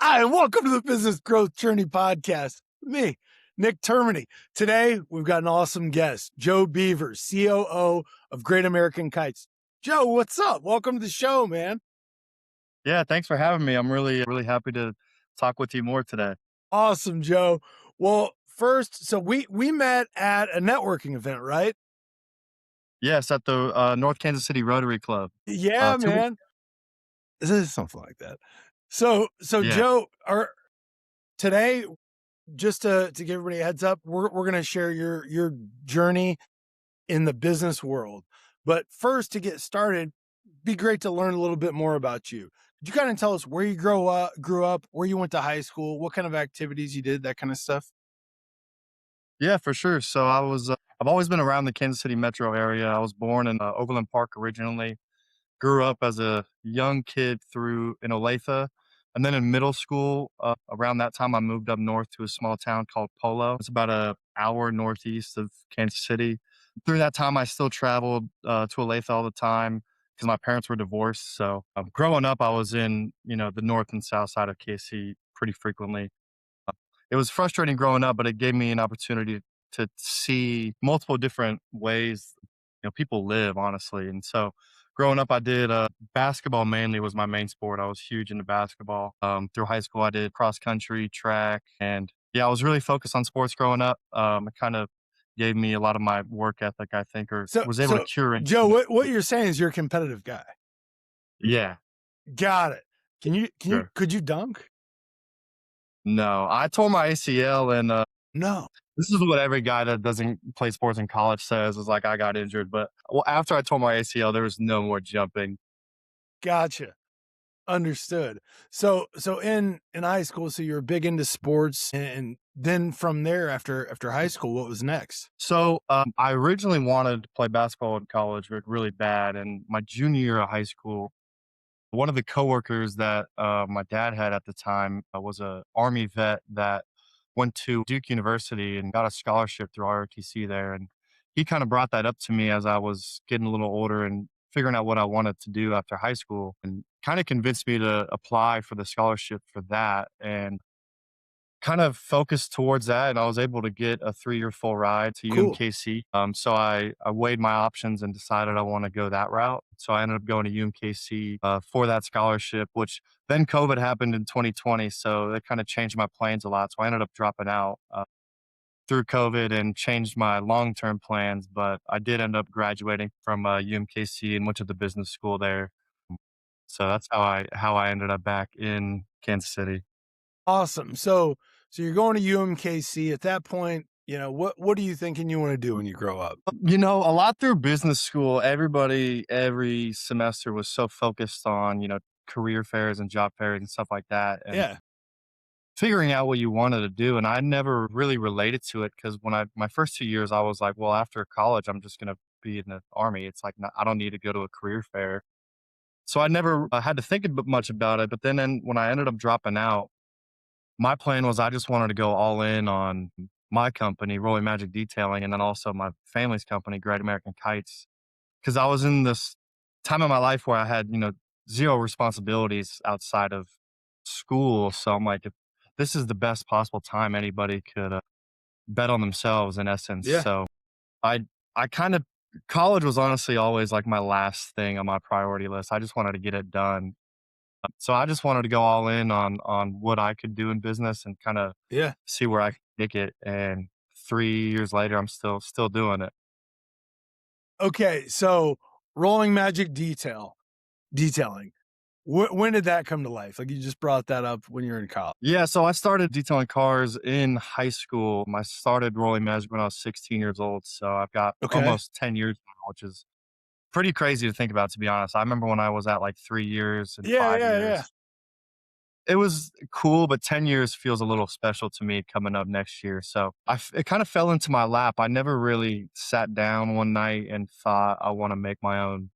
Hi, and welcome to the Business Growth Journey Podcast. Me, Nick Termini. Today, we've got an awesome guest, Joe Beaver, COO of Great American Kites. Joe, what's up? Welcome to the show, man. Yeah, thanks for having me. I'm really happy to talk with you more today. Awesome, Joe. Well, first, so we met at a networking event, right? Yes, at the North Kansas City Rotary Club. Yeah, 2 weeks. man. This is something like that. So Yeah, Joe, today, just to give everybody a heads up, we're gonna share your journey in the business world. But first, to get started, be great to learn a little bit more about you. Could you kind of tell us where you grew up, where you went to high school, what kind of activities you did, that kind of stuff? yeah, for sure. So I've always been around the Kansas City metro area. I was born in Overland Park originally. Grew up as a young kid through in Olathe, and then in middle school, around that time, I moved up north to a small town called Polo. It's about a hour northeast of Kansas City. Through that time, I still traveled to Olathe all the time because my parents were divorced. So growing up, I was in the north and south side of KC pretty frequently. It was frustrating growing up, but it gave me an opportunity to see multiple different ways people live, honestly. And so growing up, I did basketball mainly was my main sport. I was huge into basketball. Through high school, I did cross country, track, and yeah, I was really focused on sports growing up. It kind of gave me a lot of my work ethic, I think, or So, was able to so curate. Joe, what you're saying is you're a competitive guy. Yeah, Got it. sure. Could you dunk? No, I tore my ACL, and No. this is what every guy that doesn't play sports in college says is like, I got injured. But well, after I tore my ACL, there was no more jumping. Gotcha. Understood. So in high school, so you're big into sports, and then from there, after high school, what was next? So I originally wanted to play basketball in college, but really bad. And my junior year of high school, one of the coworkers that my dad had at the time was a Army vet that went to Duke University and got a scholarship through ROTC there. And he kind of brought that up to me as I was getting a little older and figuring out what I wanted to do after high school, and kind of convinced me to apply for the scholarship for that. And kind of focused towards that, and I was able to get a 3-year full ride to Cool. UMKC. So I weighed my options and decided I wanna go that route. So I ended up going to UMKC, for that scholarship, which then COVID happened in 2020, so it kinda changed my plans a lot. So I ended up dropping out, through COVID and changed my long-term plans, but I did end up graduating from, UMKC and went to the business school there. So that's how I ended up back in Kansas City. Awesome. So you're going to UMKC at that point. What are you thinking you want to do when you grow up? A lot through business school, everybody every semester was so focused on, career fairs and job fairs and stuff like that, and Yeah. figuring out what you wanted to do. And I never really related to it because when my first 2 years, I was like, well, after college, I'm just going to be in the army. It's like, I don't need to go to a career fair. So I never had to think much about it. But then when I ended up dropping out, my plan was I just wanted to go all in on my company, Rolling Magic Detailing, and then also my family's company, Great American Kites. Because I was in this time of my life where I had, zero responsibilities outside of school. So I'm like, if this is the best possible time anybody could bet on themselves, in essence. Yeah. So I, I kind of, college was honestly always like my last thing on my priority list. I just wanted to get it done. So I just wanted to go all in on what I could do in business and kind of Yeah. see where I could take it. And 3 years later, I'm still doing it. Okay. So rolling magic detailing. When did that come to life? Like you just brought that up when you're in college. Yeah, so I started detailing cars in high school. I started rolling magic when I was 16 years old. So I've got Okay. almost 10 years now, which is pretty crazy to think about, to be honest. I remember when I was at like 3 years and Yeah. five Yeah. Yeah. years. It was cool, but 10 years feels a little special to me coming up next year. So it kind of fell into my lap. I never really sat down one night and thought I want to make my own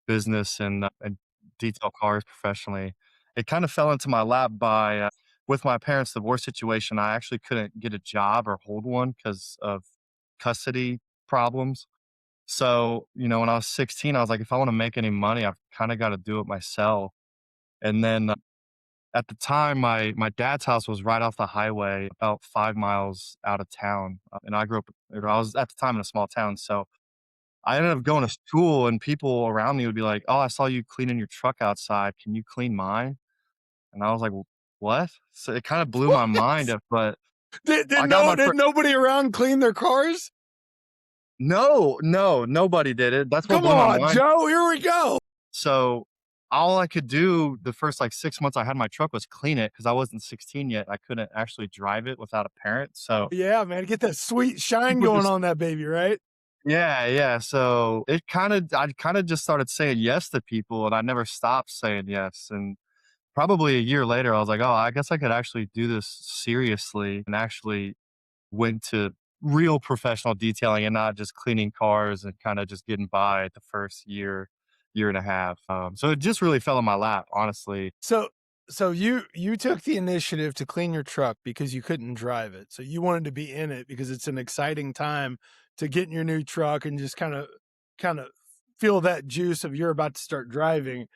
business and detail cars professionally. It kind of fell into my lap by with my parents' divorce situation. I actually couldn't get a job or hold one because of custody problems. So, when I was 16, I was like, if I want to make any money, I've kind of got to do it myself. And then at the time, my dad's house was right off the highway, about 5 miles out of town, and I grew up or I was at the time in a small town, so I ended up going to school, and people around me would be like, "Oh, I saw you cleaning your truck outside. Can you clean mine?" And I was like, What?" So it kinda blew my mind, but I got my Did nobody around clean their cars? No, no, nobody did it. That's what Come blew my on, mind. Joe, here we go. So, all I could do the first, like, 6 months I had my truck was clean it because I wasn't 16 yet. I couldn't actually drive it without a parent, so Yeah, man, get that sweet shine people going just on that baby, right? Yeah, yeah, so I kinda just started saying yes to people, and I never stopped saying yes, and probably a year later, I was like, "Oh, I guess I could actually do this seriously," and actually went to real professional detailing and not just cleaning cars and kinda just getting by the first year, year and a half, so it just really fell in my lap, honestly. So you took the initiative to clean your truck because you couldn't drive it. So you wanted to be in it because it's an exciting time to get in your new truck and just kind of feel that juice of you're about to start driving.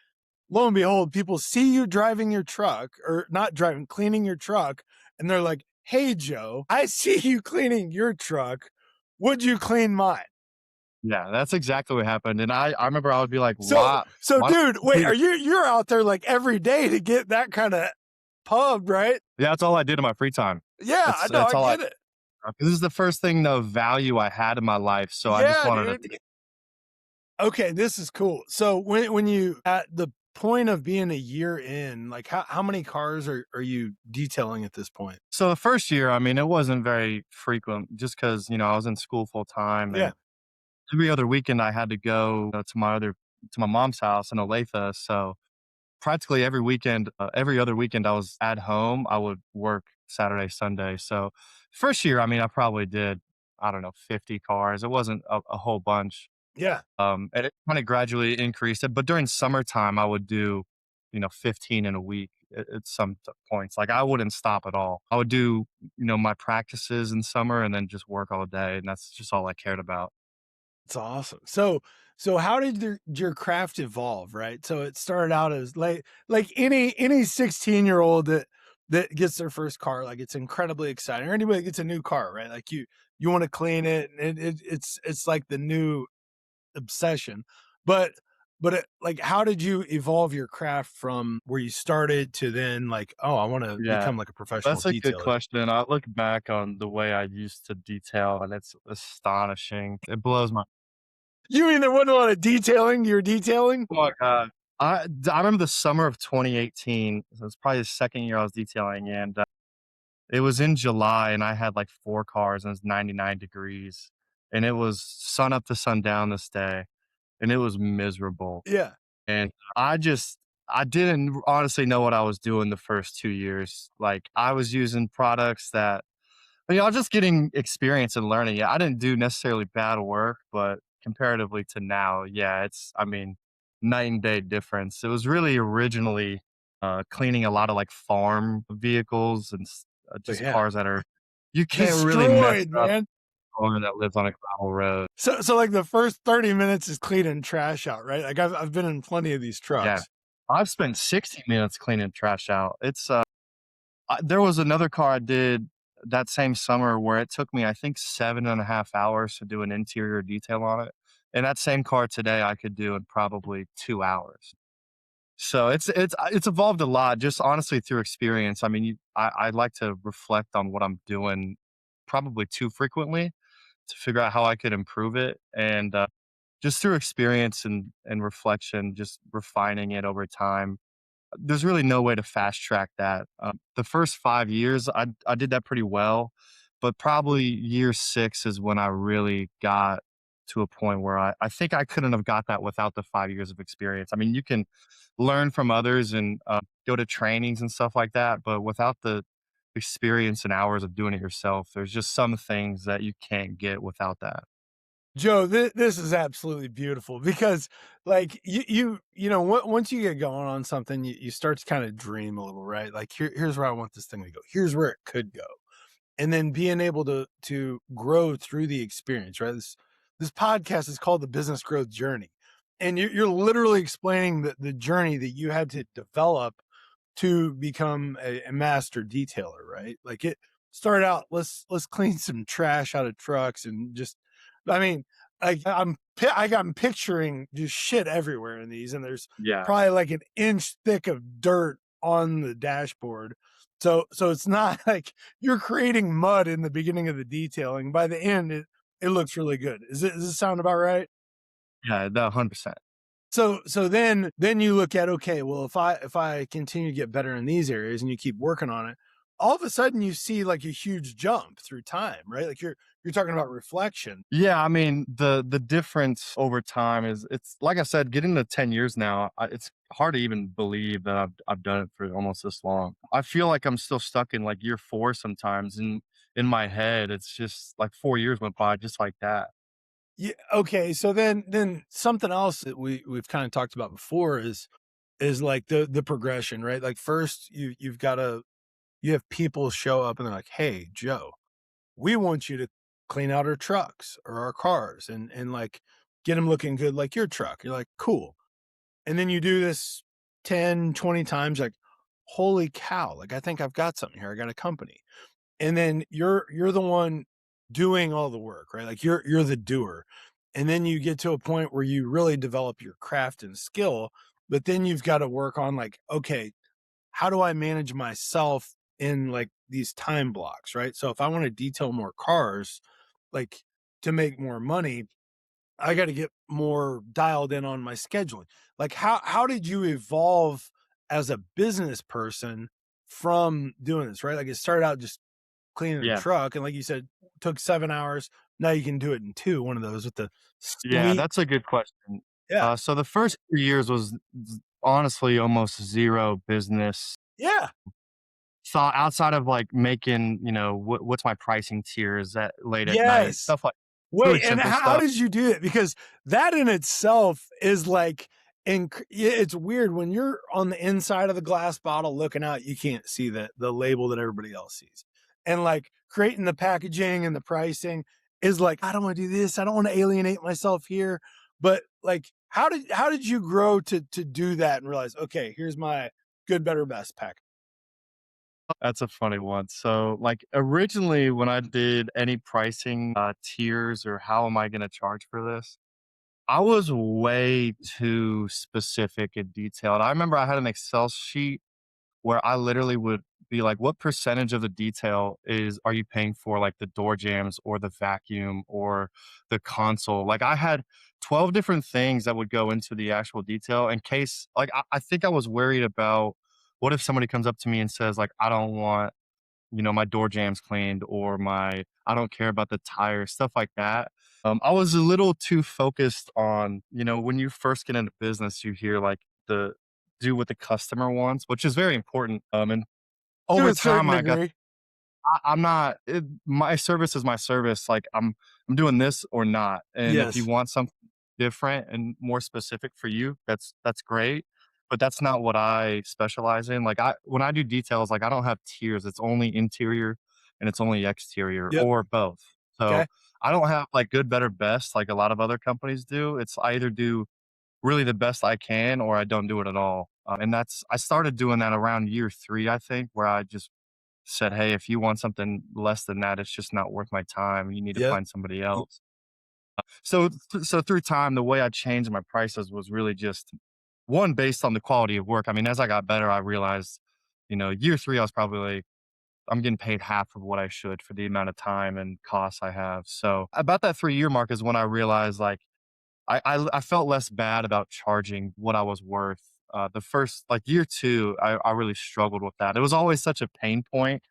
Lo and behold, people see you driving your truck or not driving, cleaning your truck, and they're like, "Hey Joe, I see you cleaning your truck. Would you clean mine?" Yeah, that's exactly what happened, and I remember I would be like, So Why don't dude, you wait, clean are it?" you're out there like every day to get that kind of pub, right? Yeah, that's all I did in my free time. Yeah, I know, That's I all I get it. This is the first thing of value I had in my life, so I just Yeah, wanted to dude. Okay, this is cool. So when you at the point of being a year in, like how many cars are you detailing at this point? So the first year, I mean, it wasn't very frequent just because I was in school full time, Yeah. and every other weekend I had to go to my mom's house in Olathe, so practically every other weekend I was at home, I would work Saturday, Sunday. So first year, I mean, I probably did, I don't know, 50 cars. It wasn't a whole bunch. Yeah. And it kind of gradually increased it. But during summertime, I would do, 15 in a week at some points. Like I wouldn't stop at all. I would do, my practices in summer and then just work all day. And that's just all I cared about. It's awesome. So how did your craft evolve, right? So it started out as like any 16-year-old that gets their first car, like it's incredibly exciting. Or anybody that gets a new car, right? Like you want to clean it, and it's like the new obsession. But like how did you evolve your craft from where you started to then like, oh, I want to Yeah. become like a professional That's a good detailer? question. I look back on the way I used to detail, and it's astonishing. It blows my You mean there wasn't a lot of detailing you're detailing? Oh my god. I remember the summer of 2018. So it's probably the second year I was detailing, and it was in July, and I had like 4 cars, and it was 99 degrees, and it was sun up to sundown this day, and it was miserable. Yeah. And I didn't honestly know what I was doing the first 2 years. Like, I was using products that I was just getting experience and learning. Yeah, I didn't do necessarily bad work, but comparatively to now, yeah, I mean, night and day difference. It was really originally cleaning a lot of like farm vehicles and But just yeah. cars that are you can't really mess Destroyed, up man. a owner that lives on a gravel road. So like the first 30 minutes is cleaning trash out, right? Like I've been in plenty of these Yeah, trucks. I've spent 60 minutes cleaning trash out. There was another car I did that same summer where it took me, I think, 7.5 hours to do an interior detail on it, and that same car today I could do in probably 2 hours. So it's evolved a lot just honestly through experience. I mean, I like to reflect on what I'm doing probably too frequently to figure out how I could improve it, and, just through experience and reflection, just refining it over time. There's really no way to fast track that. The first 5 years, I did that pretty well, but probably year 6 is when I really got to a point where I think I couldn't have got that without the 5 years of experience. I mean, you can learn from others and, go to trainings and stuff like that, but without the experience and hours of doing it yourself, there's just some things that you can't get without that. Joe, this is absolutely beautiful because like once you get going on something, you start to kind of dream a little, right? Like here's where I want this thing to go. Here's where it could go. And then being able to grow through the experience, right? This podcast is called the Business Growth Journey. And you're literally explaining the journey that you had to develop to become a master detailer, right? Like it started out, let's clean some trash out of trucks and just, I mean, I'm picturing just shit everywhere in these, and there's Yeah. probably like an inch thick of dirt on the dashboard. So it's not like you're creating mud in the beginning of the detailing. By the end, it looks really good. Does it sound about right? Yeah, that 100%. So then you look at, okay, well, if I continue to get better in these areas and you keep working on it, all of a sudden you see like a huge jump through time, right? Like you're talking about reflection. Yeah, I mean, the difference over time is it's like I said, getting to 10 years now, it's hard to even believe that I've done it for almost this long. I feel like I'm still stuck in like year 4 sometimes, and in my head, it's just like 4 years went by just like that. Yeah. Okay. So then something else that we've kind of talked about before is like the progression, right? Like first you've got to you have people show up and they're like, "Hey, Joe, we want you to clean out our trucks or our cars and like get them looking good like your truck." You're like, "Cool." And then you do this 10, 20 times, like, "Holy cow, like I think I've got something here. I got a company." And then you're the one doing all the work, right? Like you're the doer. And then you get to a point where you really develop your craft and skill, but then you've got to work on like, okay, how do I manage myself in like these time blocks, right? So if I want to detail more cars, like to make more money, I got to get more dialed in on my scheduling. Like how did you evolve as a business person from doing this, right? Like it started out just cleaning a Yeah. truck, and like you said, took 7 hours. Now you can do it in 2, one of those with the Yeah, sweet. that's a good question. Yeah. So the first 3 years was honestly almost 0 business Yeah. thought outside of, like, making, what's my pricing tiers at late at night, Yes. stuff like really Wait, and simple how stuff. did you do it? Because that in itself is like it's weird when you're on the inside of the glass bottle looking out, you can't see the label that everybody else sees. And like creating the packaging and the pricing is like, I don't want to do this. I don't want to alienate myself here. But like how did you grow to do that and realize, okay, here's my good, better, best pack? That's a funny one. So, like, originally, when I did any pricing, tiers or how am I gonna charge for this, I was way too specific and detailed. I remember I had an Excel sheet where I literally would be like, "What percentage of the detail are you paying for, like, the door jambs or the vacuum or the console?" Like, I had 12 different things that would go into the actual detail in case like, I think I was worried about what if somebody comes up to me and says, like, "I don't want, my door jambs cleaned," or "I don't care about the tires," stuff like that. I was a little too focused on, when you first get into business, you hear, like, the do what the customer wants, which is very important, and To over a time, certain I got degree. I'm not my service is my service, like, I'm doing this or not, and if you Yes. want something different and more specific for you, that's great, but that's not what I specialize in, like, when I do details, like, I don't have tiers, it's only interior and it's only exterior Yep. or both, so, Okay. I don't have, like, good, better, best like a lot of other companies do, it's I either do really the best I can or I don't do it at all, and I started doing that around year 3, I think, where I just said, "Hey, if you want something less than that, it's just not worth my time. You need to Yep. find somebody else." So through time, the way I changed my prices was really just one based on the quality of work. I mean, as I got better, I realized, year 3, I was probably like, I'm getting paid half of what I should for the amount of time and costs I have. So about that 3-year mark is when I realized like I felt less bad about charging what I was worth. The first like year 2, I really struggled with that. It was always such a pain point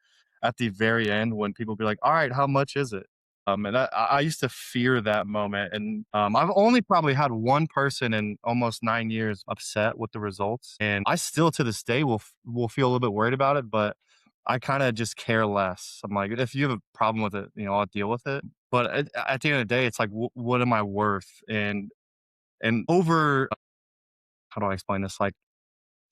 at the very end when people be like, "All right, how much is it?" And I used to fear that moment. And I've only probably had one person in almost 9 years upset with the results, and I still to this day will feel a little bit worried about it, but I kind of just care less. I'm like, if you have a problem with it, I'll deal with it. But at the end of the day, it's like, what am I worth? And over how do I explain this? Like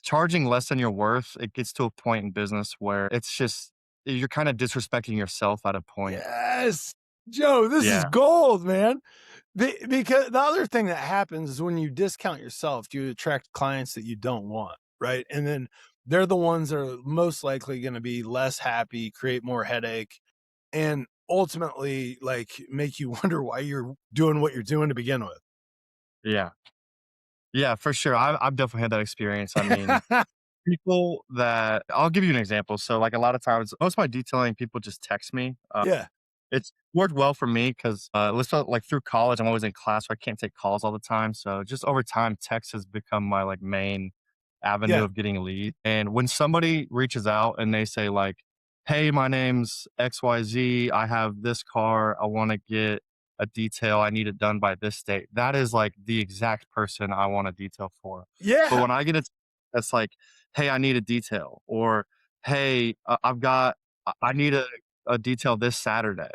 charging less than your worth, it gets to a point in business where it's just you're kind of disrespecting yourself at a point. Yes. Joe, this is Yeah. gold, man. Because the other thing that happens is when you discount yourself, you attract clients that you don't want, right? And then they're the ones that are most likely going to be less happy, create more headache, and ultimately like make you wonder why you're doing what you're doing to begin Yeah. Yeah, for sure. I've definitely had that experience. I mean, with. people that I'll give you an example. So, like, a lot of times, most of my detailing people just text me. Yeah. It's worked well for me because, let's say, like, through college, I'm always in class, so I can't take calls all the time. So, just over time, text has become my like main avenue Yeah. of getting a lead. And when somebody reaches out and they say like, "Hey, my name's XYZ. I have this car. I want to get a detail. I need it done by this date." That is like the exact person I want a detail for. But Yeah. when I get it, that's like, "Hey, I need a detail," or "Hey, I've got, I need a detail this Saturday."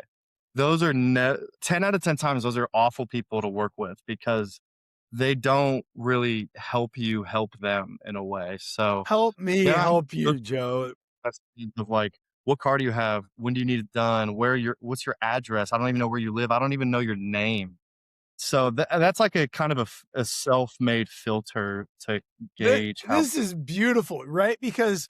Those are 10 out of 10 times, those are awful people to work with because they don't really help you help them in a way. So, Help me then I'm help those you, Joe. questions of like, "What car do you have? When do you need it done? What's your address? I don't even know where you live. I don't even know your name." So, that's like a kind of a self-made filter to gauge how. This is beautiful, right? Because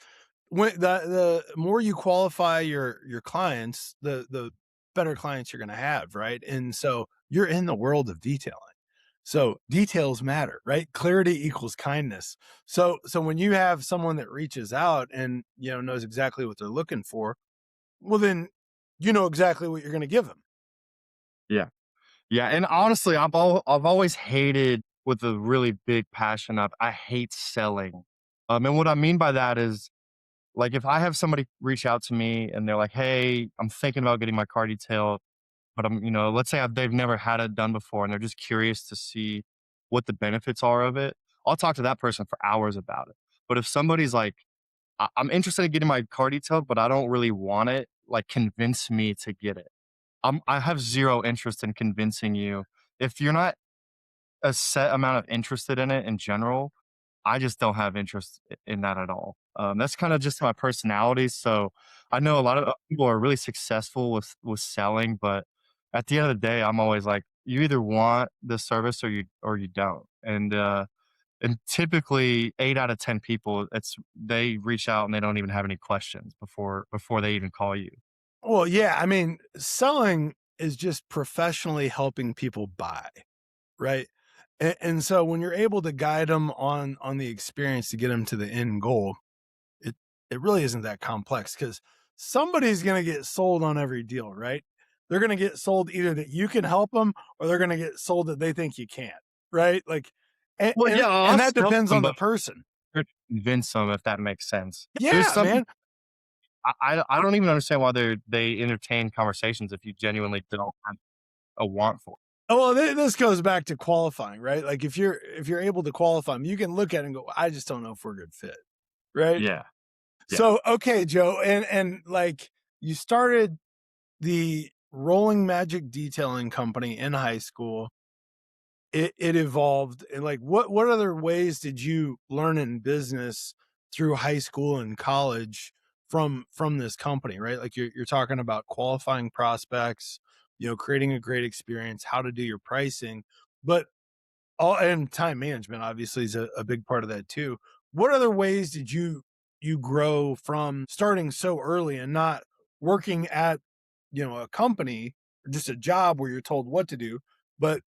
when the more you qualify your clients, the better clients you're going to have, right? And so you're in the world of detailing. So details matter, right? Clarity equals kindness. So when you have someone that reaches out and knows exactly what they're looking for, well then you know exactly what you're going to give them. Yeah. Yeah, and honestly, I've always hated with a really big passion of I hate selling. And what I mean by that is, like, if I have somebody reach out to me and they're like, "Hey, I'm thinking about getting my car detailed, but let's say they've never had it done before and they're just curious to see what the benefits are of it." I'll talk to that person for hours about it. But if somebody's like, I'm interested in getting my car detailed, but I don't really want it," like, convince me to get it. I have zero interest in convincing you. If you're not a set amount of interested in it in general, I just don't have interest in that at all. That's kind of just my personality. So I know a lot of people are really successful with selling, but at the end of the day, I'm always like, you either want the service or you don't. And typically 8 out of 10 people, they reach out and they don't even have any questions before they even call you. Well, yeah, I mean, selling is just professionally helping people buy, right? And so when you're able to guide them on the experience to get them to the end goal, it it really isn't that complex because somebody's going to get sold on every deal, right? They're going to get sold either that you can help them or they're going to get sold that they think you can't, right? Like, and, Well, and yeah, I'll and that help depends them, on the but person. convince them if that makes sense. There's Yeah, some man. people I don't even understand why they entertain conversations if you genuinely don't have a want for it. Oh, well, this goes back to qualifying, right? Like if you're able to qualify them, you can look at it and go, I just don't know if we're a good fit, right? Yeah, yeah. So okay, Joe, and like you started the Rolling Magic Detailing Company in high school. It evolved, and like what other ways did you learn in business through high school and college from this company, right? Like you're talking about qualifying prospects, creating a great experience, how to do your pricing, but all and time management obviously is a big part of that too. What other ways did you grow from starting so early and not working at a company or just a job where you're told what to do, but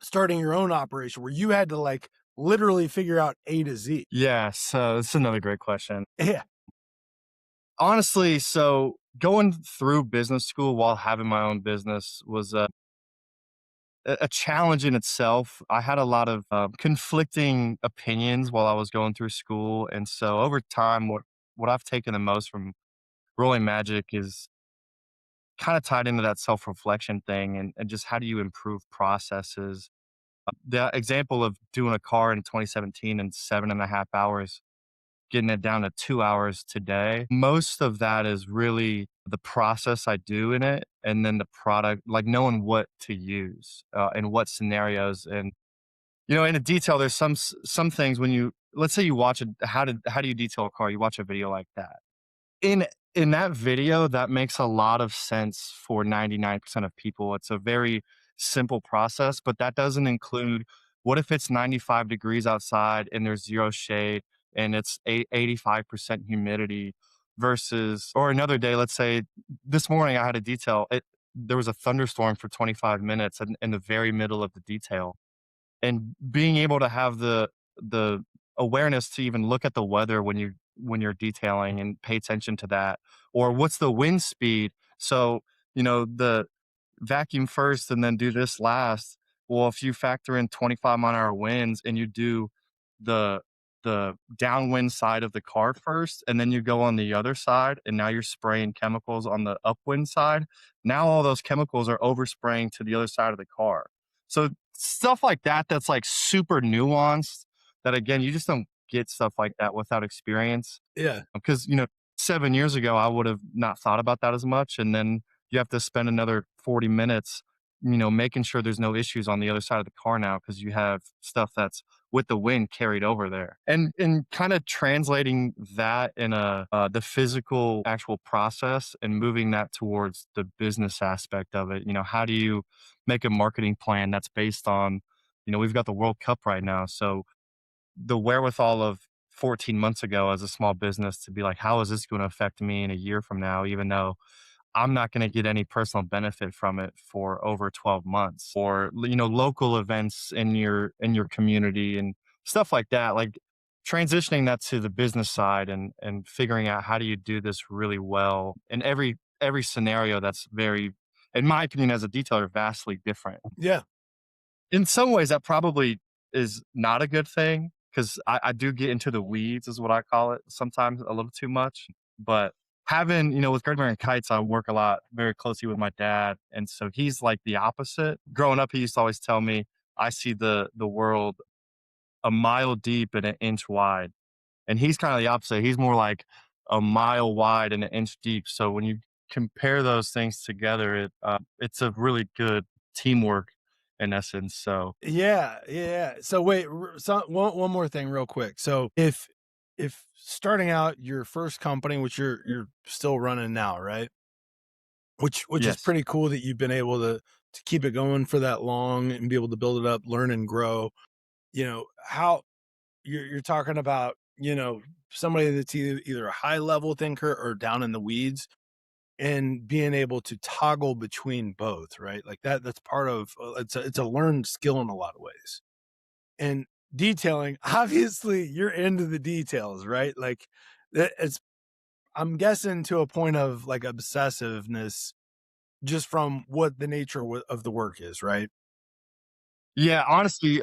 starting your own operation where you had to like literally figure out A to Z? Yeah, so that's another great question. Yeah. Honestly, so going through business school while having my own business was a challenge in itself. I had a lot of, conflicting opinions while I was going through school, and so over time, what I've taken the most from Rolling Magic is kinda tied into that self-reflection thing and just how do you improve processes. The example of doing a car in 2017 in 7.5 hours, getting it down to 2 hours today, most of that is really the process I do in it, and then the product, like knowing what to use, in what scenarios. And, in a detail, there's some things when you let's say you watch how do you detail a car? You watch a video like that. In that video, that makes a lot of sense for 99% of people. It's a very simple process, but that doesn't include, what if it's 95 degrees outside and there's 0 shade and it's 85% humidity versus, or another day, let's say this morning I had a detail. There was a thunderstorm for 25 minutes in the very middle of the detail, and being able to have the awareness to even look at the weather when you're detailing and pay attention to that, or what's the wind speed. So the vacuum first and then do this last. Well, if you factor in 25-mile-an-hour winds and you do the downwind side of the car first, and then you go on the other side, and now you're spraying chemicals on the upwind side. Now all those chemicals are overspraying to the other side of the car. So stuff like that, that's like super nuanced, that again, you just don't get stuff like that without experience. Yeah. Because, 7 years ago, I would have not thought about that as much, and then you have to spend another 40 minutes, making sure there's no issues on the other side of the car now because you have stuff that's with the wind carried over there. And kinda translating that in the physical actual process and moving that towards the business aspect of it. How do you make a marketing plan that's based on, we've got the World Cup right now, so the wherewithal of 14 months ago as a small business to be like, how is this going to affect me in a year from now, even though I'm not going to get any personal benefit from it for over 12 months, or, local events in your community and stuff like that. Like transitioning that to the business side and figuring out how do you do this really well in every scenario that's very, in my opinion, as a detailer, vastly different. Yeah. In some ways, that probably is not a good thing because I do get into the weeds, is what I call it, sometimes a little too much. But having, with Gardner and Kites, I work a lot very closely with my dad. And so he's like the opposite. Growing up, he used to always tell me, I see the world a mile deep and an inch wide. And he's kind of the opposite. He's more like a mile wide and an inch deep. So when you compare those things together, it's a really good teamwork in essence. So Yeah, yeah. So wait, so one more thing real quick. So if starting out your first company, which you're still running now, right? Which is yes. pretty cool that you've been able to keep it going for that long and be able to build it up, learn and grow. How you're talking about, somebody that's either a high level thinker or down in the weeds, and being able to toggle between both, right? Like that's part of it's a learned skill in a lot of ways. And detailing, obviously you're into the details, right? Like it's I'm guessing to a point of like obsessiveness just from what the nature of the work is, right? Yeah, honestly,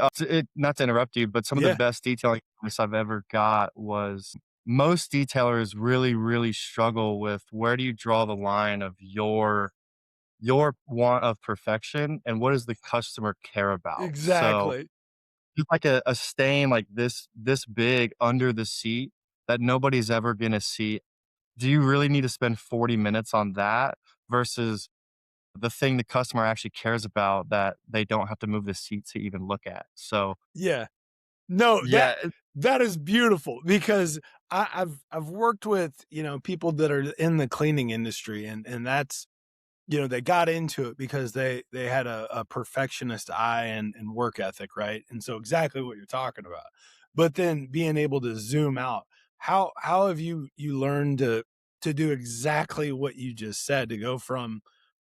not to interrupt you, but some of the Yeah, best detailing advice I've ever got was, most detailers really, really struggle with, where do you draw the line of your want of perfection and what does the customer care about? So exactly. just like a stain like this big under the seat that nobody's ever gonna see. Do you really need to spend 40 minutes on that versus the thing the customer actually cares about that they don't have to move the seat to even look at? So, Yeah. No, yeah, that is beautiful because I've worked with, people that are in the cleaning industry, and that's, they got into it because they had a perfectionist eye and work ethic, right? And so exactly what you're talking about. But then being able to zoom out, how have you learned to do exactly what you just said, to go from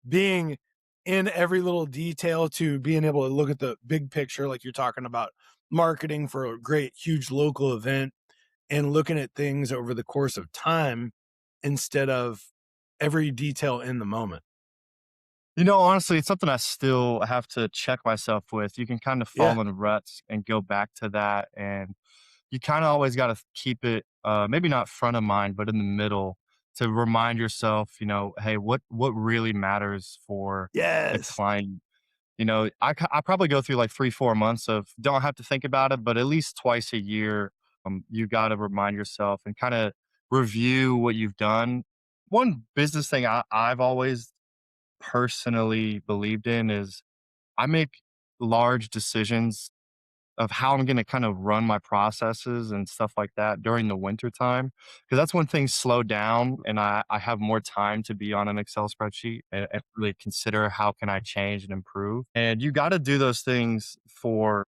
being in every little detail to being able to look at the big picture, like you're talking about marketing for a great huge local event, and looking at things over the course of time instead of every detail in the moment. honestly, it's something I still have to check myself with. You can kind of Yeah. fall in ruts and go back to that, and you kinda always gotta keep it, maybe not front of mind, but in the middle to remind yourself, "Hey, what really matters for the Yes. client?" I probably go through like 3, 4 months of don't have to think about it, but at least twice a year, you gotta remind yourself and kinda review what you've done. One business thing I've always personally believed in is I make large decisions of how I'm gonna kind of run my processes and stuff like that during the winter time, because that's when things slow down and I have more time to be on an Excel spreadsheet and really consider how can I change and improve. And you gotta do those things for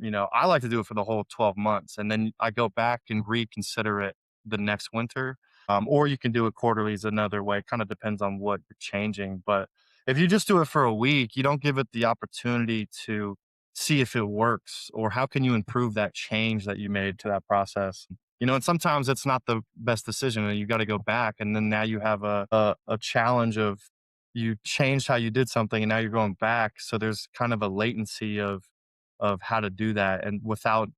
I like to do it for the whole 12 months, and then I go back and reconsider it the next winter. Or you can do it quarterly is another way. Kind of depends on what you're changing. But if you just do it for a week, you don't give it the opportunity to see if it works or how can you improve that change that you made to that process. And sometimes it's not the best decision and you got to go back. And then now you have a challenge of you changed how you did something and now you're going back. So there's kind of a latency of how to do that and without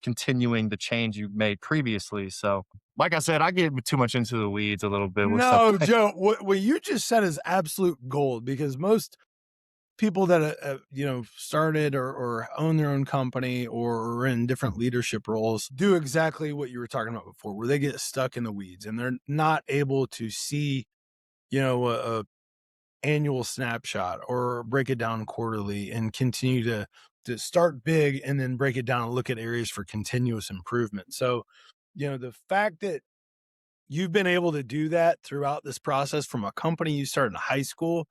continuing the change you made previously. So, like I said, I get too much into the weeds a little bit with stuff. No, Joe, what you just said is absolute gold because most people that started or own their own company or are in different leadership roles do exactly what you were talking about before, where they get stuck in the weeds and they're not able to see a annual snapshot or break it down quarterly and continue to start big and then break it down and look at areas for continuous improvement. So, the fact that you've been able to do that throughout this process from a company you started in high school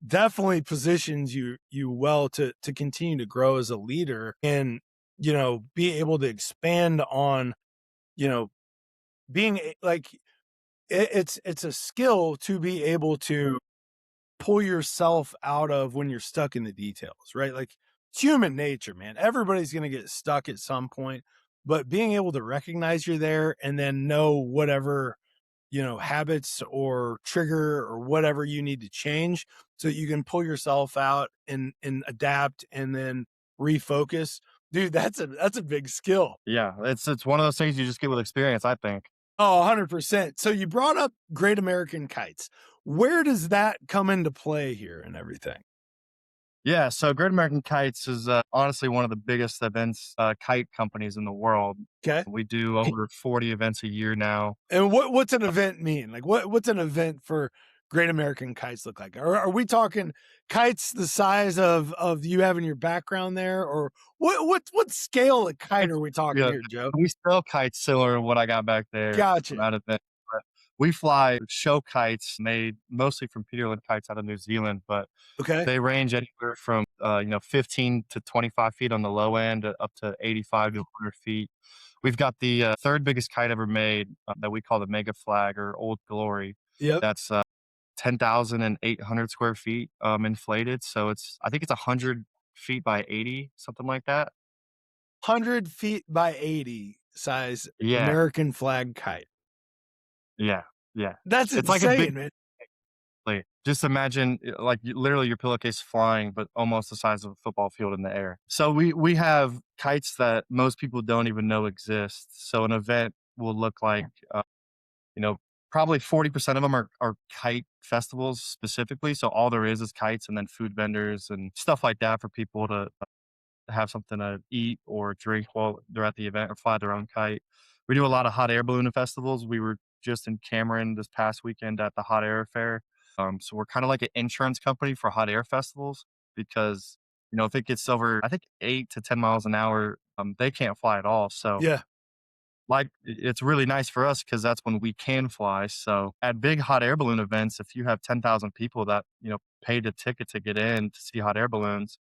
definitely positions you well to continue to grow as a leader and be able to expand on you know being like it's a skill to be able to pull yourself out of when you're stuck in the details, right? Like it's human nature, man. Everybody's going to get stuck at some point, but being able to recognize you're there and then know whatever, habits or trigger or whatever you need to change so that you can pull yourself out and adapt and then refocus. Dude, that's a big skill. Yeah, it's one of those things you just get with experience, I think. Oh, 100%. So you brought up Great American Kites. Where does that come into play here and everything? Yeah, so Great American Kites is honestly one of the biggest events kite companies in the world. Okay. We do over 40 events a year now. And what's an event mean? Like what's an event for Great American Kites look like? Are we talking kites the size of you having your background there, or what scale of kite are we talking Yeah, here, Joe? we sell kites similar to what I got back there from Gotcha. that event. But we fly show kites made mostly from Peterland kites out of New Zealand, but Okay. they range anywhere from 15 to 25 feet on the low end, up to 85 to 100 feet. We've got the third biggest kite ever made that we call the Mega Flag or Old Glory. Yep. That's 10,800 square feet inflated. So I think it's 100 feet by 80, something like that. 100 feet by 80 size Yeah, American flag kite. yeah, yeah. That's It's like a big insane, man. plate. Just imagine like literally your pillowcase flying, but almost the size of a football field in the air. So we have kites that most people don't even know exist. So an event will look like you know, probably 40% of them are kite festivals specifically. So all there is kites and then food vendors and stuff like that for people to have something to eat or drink while they're at the event or fly their own kite. We do a lot of hot air balloon festivals. We were just in Cameron this past weekend at the hot air fair. So we're kind of like an insurance company for hot air festivals because, if it gets over, I think 8 to 10 miles an hour, they can't fly at all. So Yeah. like it's really nice for us because that's when we can fly. So at big hot air balloon events, if you have 10,000 people that, paid a ticket to get in to see hot air balloons,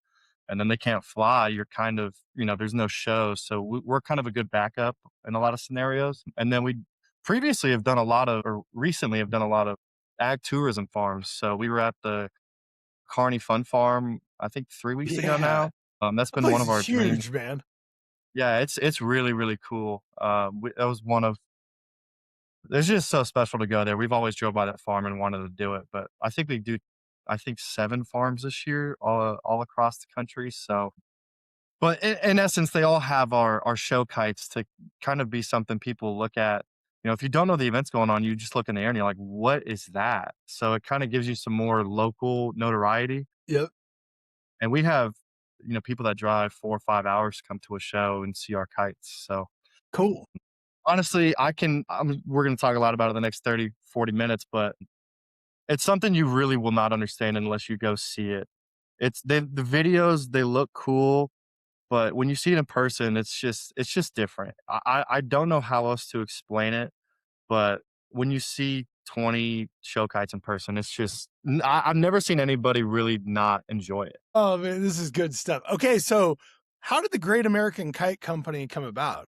and then they can't fly, you're kind of, there's no show. So we're kind of a good backup in a lot of scenarios. And then we previously have done a lot of, or recently have done a lot of ag tourism farms. So we were at the Carney Fun Farm, I think 3 weeks ago Yeah. now. That's That been one place of is our dreams. huge, man. Yeah, it's really, really cool. That was one of, it's just so special to go there. We've always drove by that farm and wanted to do it, but I think we do, I think 7 farms this year, all across the country. So but in essence, they all have our show kites to kind of be something people look at. If you don't know the events going on, you just look in the air and you're like, "What is that?" So it kind of gives you some more local notoriety. Yep. And we have, people that drive 4 or 5 hours to come to a show and see our kites. So Cool. honestly, we're going to talk a lot about it the next 30, 40 minutes, but it's something you really will not understand unless you go see it. The videos, they look cool. But when you see it in person, it's just different. I don't know how else to explain it, but when you see 20 show kites in person, it's just I've never seen anybody really not enjoy it. Oh man, this is good stuff. Okay, so How did the Great American Kite Company come about?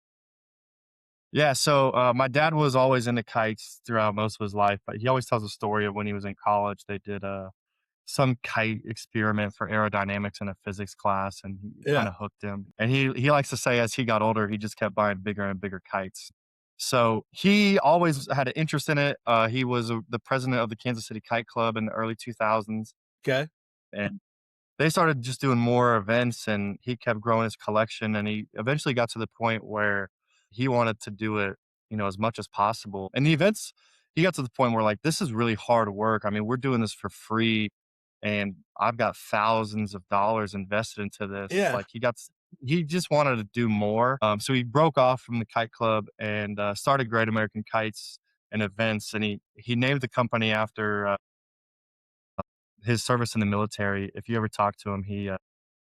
Yeah, so my dad was always into kites throughout most of his life, but he always tells a story of when he was in college. They did some kite experiment for aerodynamics in a physics class, and he Yeah. kind of hooked him. And he likes to say as he got older, he just kept buying bigger and bigger kites. So he always had an interest in it. He was the president of the Kansas City Kite Club in the early 2000s, Okay. and they started just doing more events, and he kept growing his collection, and he eventually got to the point where he wanted to do it, as much as possible. And the events, he got to the point where like this is really hard work. I mean, we're doing this for free and I've got thousands of dollars invested into this. Yeah. Like he just wanted to do more. So he broke off from the kite club and started Great American Kites and events, and he named the company after his service in the military. If you ever talk to him, he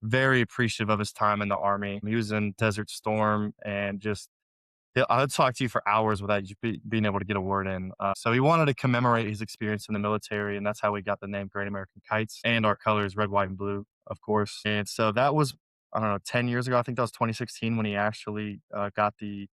very appreciative of his time in the army. He was in Desert Storm, and just I'll talk to you for hours without you being able to get a word in. So he wanted to commemorate his experience in the military, and that's how we got the name Great American Kites and our colors red, white, and blue, of course. And so that was, I don't know, 10 years ago. I think that was 2016 when he actually got the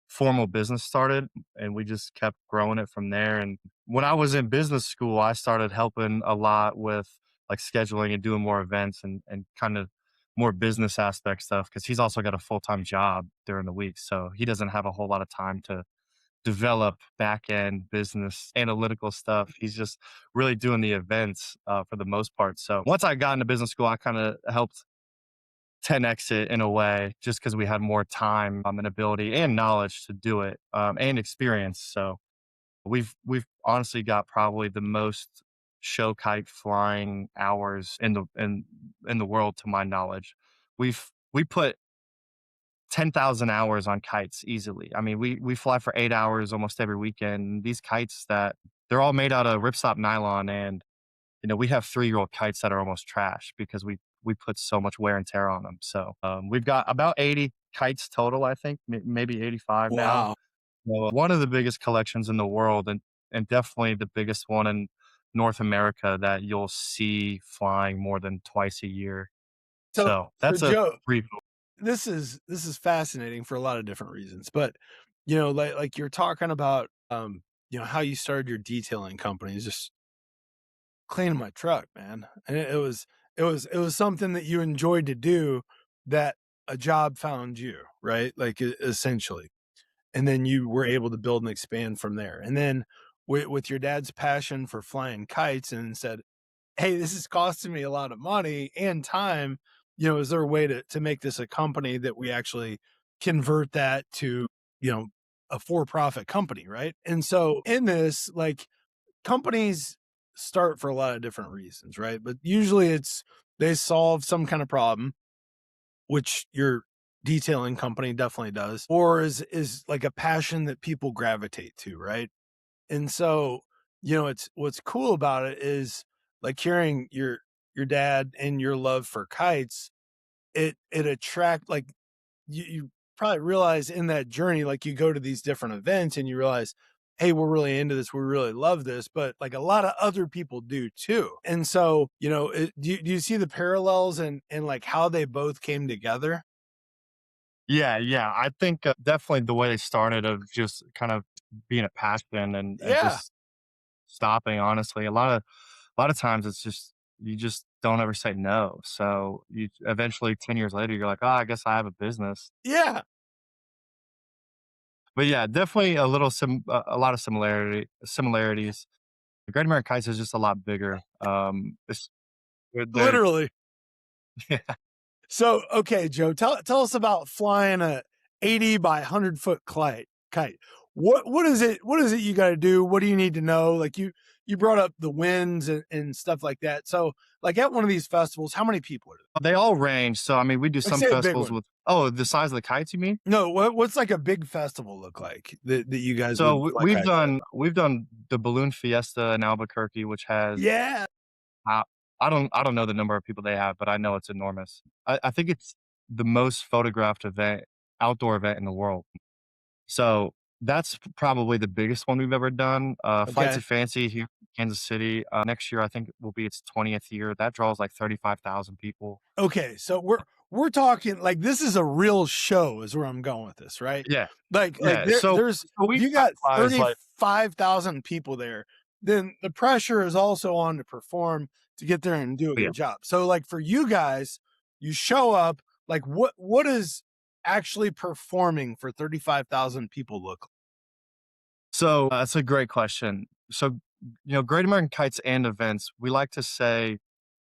formal business started, and we just kept growing it from there. And when I was in business school, I started helping a lot with like scheduling and doing more events and kind of more business aspect stuff because he's also got a full-time job during the week. So he doesn't have a whole lot of time to develop back end business analytical stuff. He's just really doing the events for the most part. So once I got into business school, I kind of helped 10x it in a way just because we had more time and ability and knowledge to do it and experience. So we've honestly got probably the most show kite flying hours in the world to my knowledge. We put 10,000 hours on kites easily. I mean, we fly for 8 hours almost every weekend. These kites that they're all made out of ripstop nylon, and we have 3-year-old kites that are almost trash because we put so much wear and tear on them. So we've got about 80 kites total, I think, maybe 85 now. Wow. So, one of the biggest collections in the world, and definitely the biggest one in North America that you'll see flying more than twice a year. So So so that's a Joe, brief. this is fascinating for a lot of different reasons. But like you're talking about how you started your detailing company is just cleaning my truck, man. And it was something that you enjoyed to do that a job found you, right? Like essentially. And then you were able to build and expand from there. And then with your dad's passion for flying kites and said, "Hey, this is costing me a lot of money and time. Is there a way to make this a company that we actually convert that to, you know, a for-profit company, right?" And so in this, like companies start for a lot of different reasons, right? But usually it's they solve some kind of problem, which your detailing company definitely does, or is like a passion that people gravitate to, right? And so, it's what's cool about it is like hearing your dad and your love for kites, it attract like you probably realize in that journey, like you go to these different events and you realize, hey, we're really into this, we really love this, but like a lot of other people do too. And so, do you see the parallels and like how they both came together? Yeah, yeah. I think definitely the way they started of just kind of being a passion and Yeah. just stopping. Honestly, a lot of times it's just you just don't ever say no. So you eventually 10 years later, you're like, oh, I guess I have a business. Yeah. But yeah, definitely a lot of similarities. The Great American Kites is just a lot bigger. They're Literally. So, okay, Joe, tell us about flying a 80 by 100-foot kite. What is it you got to do? What do you need to know? Like you brought up the winds and stuff like that. So, like at one of these festivals, how many people are they all range. So I mean, we do there? Like some say a big festivals one. with the size of the kites. You mean? No, what's like a big festival look like that you guys So would fly we've kites at? done the balloon fiesta in Albuquerque, which has Yeah. uh, I don't know the number of people they have, but I know it's enormous. I think it's the most photographed outdoor event in the world. So that's probably the biggest one we've ever done. Flights Okay. of Fancy here in Kansas City. Next year, I think will be its 20th year. That draws like 35,000 people. Okay. So we're talking like this is a real show is where I'm going with this, right? Yeah, Like yeah. So there's so if we you got capitalize like 35,000 people there, then the pressure is also on to perform to get there and do a yeah. good job. So like for you guys, you show up, like what is actually performing for 35,000 people look So that's a great question. So, Great American Kites and events, we like to say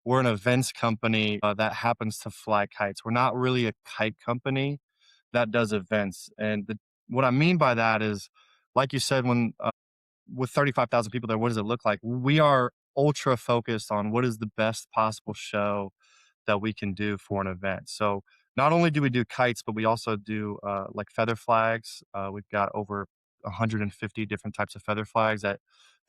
we're an events company that happens to fly kites. We're not really a kite company that does events. And what I mean by that is, like you said, when with 35,000 people there, what does it look like? We are ultra focused on what is the best possible show that we can do for an event. So not only do we do kites, but we also do like feather flags. We've got over 150 different types of feather flags that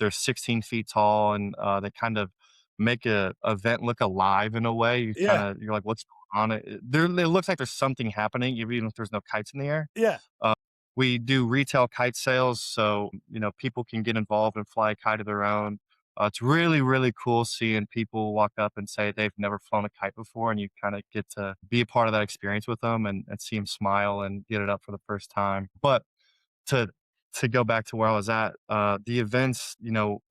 they're 16 feet tall, and they kind of make a event look alive in a way. yeah, You're like, what's going on? It looks like there's something happening, even if there's no kites in the air. yeah, Uh, we do retail kite sales, so people can get involved and fly a kite of their own. It's really, really cool seeing people walk up and say they've never flown a kite before, and you kind of get to be a part of that experience with them and see them smile and get it up for the first time. But to go back to where I was at, the events,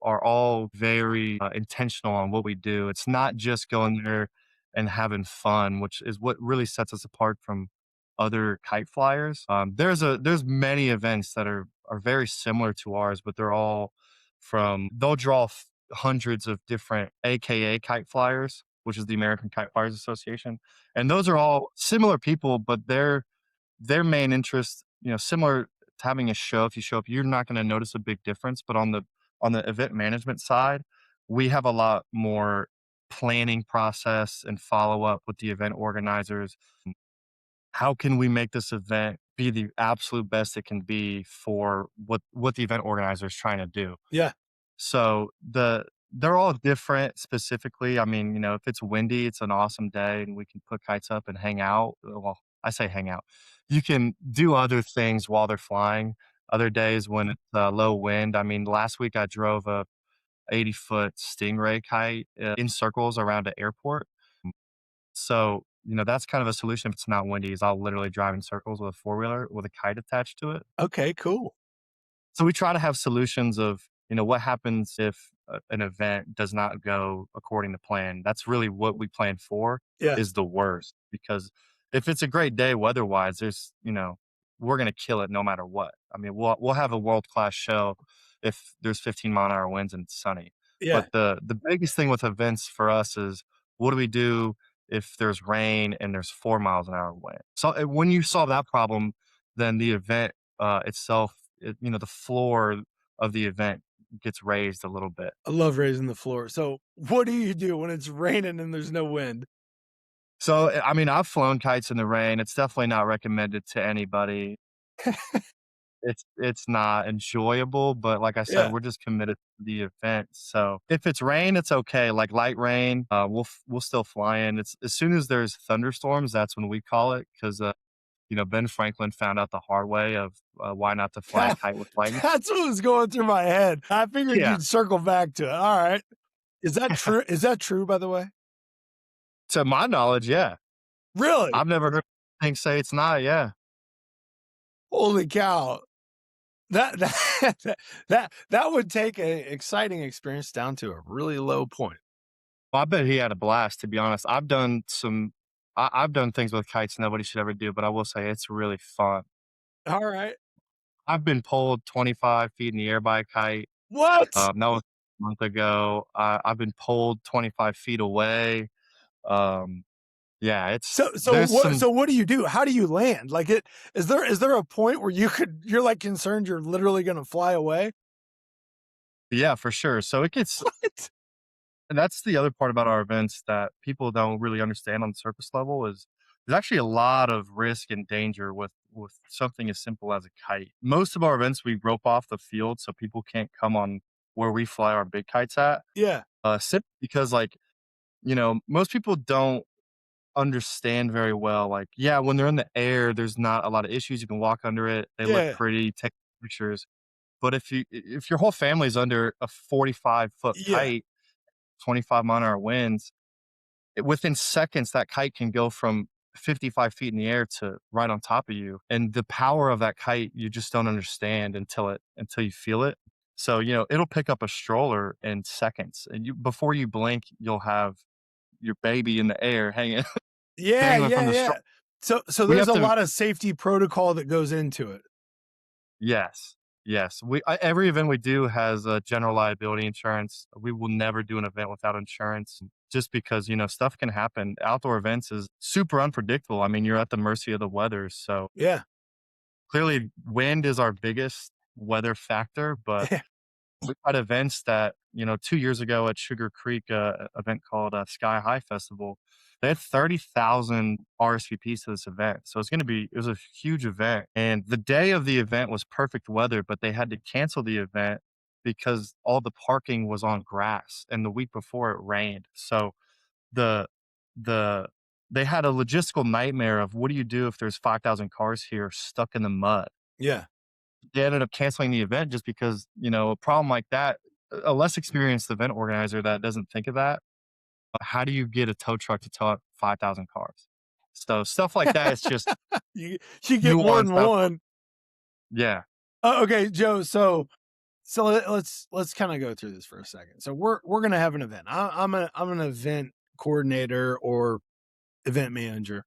are all very intentional on what we do. It's not just going there and having fun, which is what really sets us apart from other kite flyers. There's many events that are very similar to ours, but they're all from they'll draw hundreds of different AKA kite flyers, which is the American Kite Flyers Association, and those are all similar people, but their main interest, similar to having a show. If you show up, you're not going to notice a big difference. But on the event management side, we have a lot more planning process and follow up with the event organizers. How can we make this event be the absolute best it can be for what the event organizer is trying to do? yeah, So they're all different specifically. I mean, if it's windy, it's an awesome day and we can put kites up and hang out. Well, I say hang out. You can do other things while they're flying. Other days when it's low wind. I mean, last week I drove a 80-foot stingray kite in circles around an airport. So, that's kind of a solution if it's not windy, is I'll literally drive in circles with a four-wheeler with a kite attached to it. okay, cool, So we try to have solutions of, what happens if an event does not go according to plan. That's really what we plan for yeah, is the worst because if it's a great day weather-wise, we're going to kill it no matter what. I mean, we'll have a world-class show if there's 15-mile-an-hour winds and it's sunny. yeah, But the biggest thing with events for us is what do we do if there's rain and there's 4 miles an hour wind? So when you solve that problem, then the event itself, the floor of the event gets raised a little bit. I love raising the floor. So what do you do when it's raining and there's no wind? So, I mean, I've flown kites in the rain. It's definitely not recommended to anybody. It's not enjoyable, but like I said, Yeah, we're just committed to the event. So if it's rain, it's okay. Like light rain, we'll still fly in. It's as soon as there's thunderstorms, that's when we call it because Ben Franklin found out the hard way of why not to fly a that kite with lightning. that's what was going through my head. I figured Yeah, you'd circle back to it. Alright. Is that true? Is that true, by the way? to my knowledge, yeah. Really? I've never heard things say it's not. Yeah. Holy cow. That would take a exciting experience down to a really low point. Well, I bet he had a blast, to be honest. I've done things with kites nobody should ever do, but I will say it's really fun. Alright. I've been pulled 25 feet in the air by a kite. What? That was a month ago. I've been pulled 25 feet away. Um, yeah, So so there's what some so what do you do? How do you land? Like it is there a point where you're like concerned you're literally gonna fly away? yeah, for sure. So it gets What? and that's the other part about our events that people don't really understand on the surface level is there's actually a lot of risk and danger with something as simple as a kite. Most of our events we rope off the field so people can't come on where we fly our big kites at. Yeah. Simply because most people don't understand very well. Like, yeah, when they're in the air, there's not a lot of issues. You can walk under it. They look Yeah. pretty, take pictures. But if your whole family's under a 45-foot Yeah. kite, 25 mile an hour winds, within seconds, that kite can go from 55 feet in the air to right on top of you. And the power of that kite, you just don't understand until you feel it. So, it'll pick up a stroller in seconds. And before you blink, you'll have your baby in the air hanging Yeah, dangling from yeah, the stroller. yeah. So We there's have a to lot of safety protocol that goes into it. Yes. Yes. Every event we do has a general liability insurance. We will never do an event without insurance just because, stuff can happen. Outdoor events is super unpredictable. I mean, you're at the mercy of the weather. So Yeah. clearly wind is our biggest weather factor, but Yeah. we've had events that, 2 years ago at Sugar Creek, event called Sky High Festival, they had 30,000 RSVPs to this event. So it was a huge event. And the day of the event was perfect weather, but they had to cancel the event because all the parking was on grass. And the week before it rained. So the, the, they had a logistical nightmare of what do you do if there's 5,000 cars here stuck in the mud? Yeah. They ended up canceling the event just because, a problem like that, a less experienced event organizer that doesn't think of that, how do you get a tow truck to tow up 5,000 cars? So stuff like that, it's just You get more nuanced than up. one. Yeah. Okay, Joe. So let's kind of go through this for a second. So we're gonna have an event. I'm an event coordinator or event manager.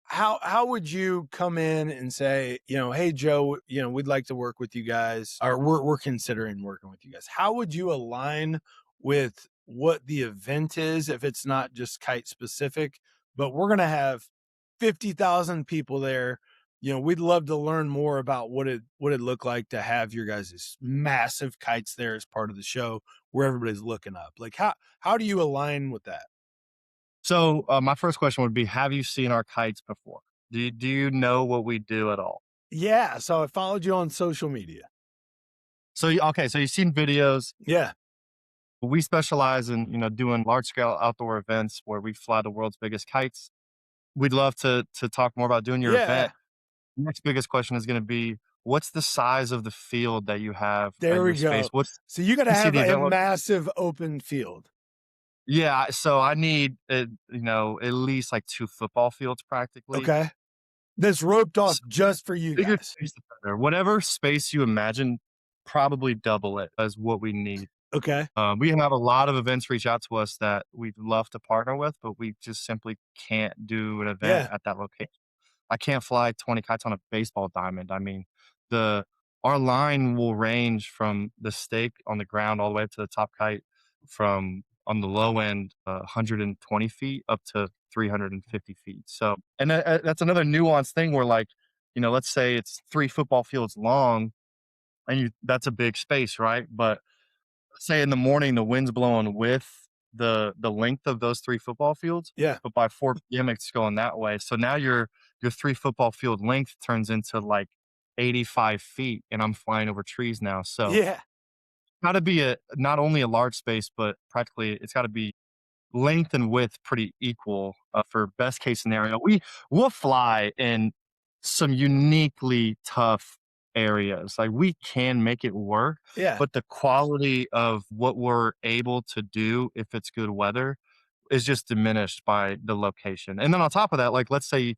How would you come in and say, hey Joe, we'd like to work with you guys, or we're considering working with you guys. How would you align with what the event is if it's not just kite specific, but we're gonna have 50,000 people there? We'd love to learn more about what it looked like to have your guys' massive kites there as part of the show where everybody's looking up. Like how do you align with that? So, my first question would be, have you seen our kites before? Do you know what we do at all? Yeah, so I followed you on social media. So, okay, so you've seen videos. Yeah. We specialize in, doing large scale outdoor events where we fly the world's biggest kites. We'd love to talk more about doing your Yeah. event. Next biggest question is gonna be, what's the size of the field that you have at There your we space? go. So you gotta You see have the a event look. massive open field. Yeah, so I need, at least, like, 2 football fields practically. Okay. That's roped off S just for you Bigger guys. space, the better. Whatever space you imagine, probably double it as what we need. Okay. We have a lot of events reach out to us that we'd love to partner with, but we just simply can't do an event Yeah. at that location. I can't fly 20 kites on a baseball diamond. I mean, the our line will range from the stake on the ground all the way up to the top kite from on the low end, 120 feet up to 350 feet. So, and that's another nuanced thing where, like, let's say it's 3 football fields long, and that's a big space, right? But say in the morning the wind's blowing with the length of those 3 football fields, Yeah. but by 4 PM it's going that way. So now your 3 football field length turns into like 85 feet, and I'm flying over trees now. So Yeah. gotta be a not only a large space, but practically it's gotta be length and width pretty equal, for best case scenario. We'll fly in some uniquely tough areas. Like, we can make it work, Yeah. but the quality of what we're able to do if it's good weather is just diminished by the location. And then on top of that, like, let's say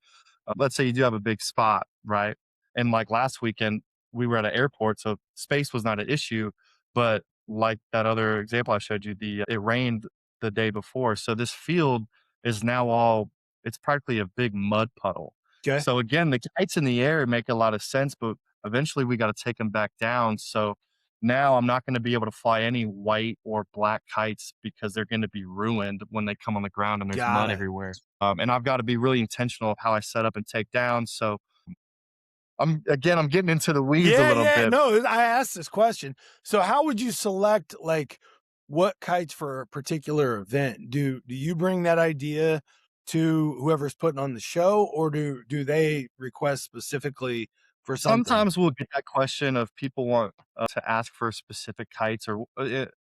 you do have a big spot, right? And like last weekend, we were at an airport, so space was not an issue. But like that other example I showed you, it rained the day before, so this field is now all it's practically a big mud puddle. Okay. So again, the kites in the air make a lot of sense, but eventually we got to take them back down. So now I'm not going to be able to fly any white or black kites because they're going to be ruined when they come on the ground and there's Got mud it. everywhere. And I've got to be really intentional of how I set up and take down. So I'm getting into the weeds a Yeah, little yeah. bit. No, I asked this question. So how would you select like what kites for a particular event? Do you bring that idea to whoever's putting on the show, or do they request specifically for something? Sometimes we'll get that question of people want to ask for specific kites, or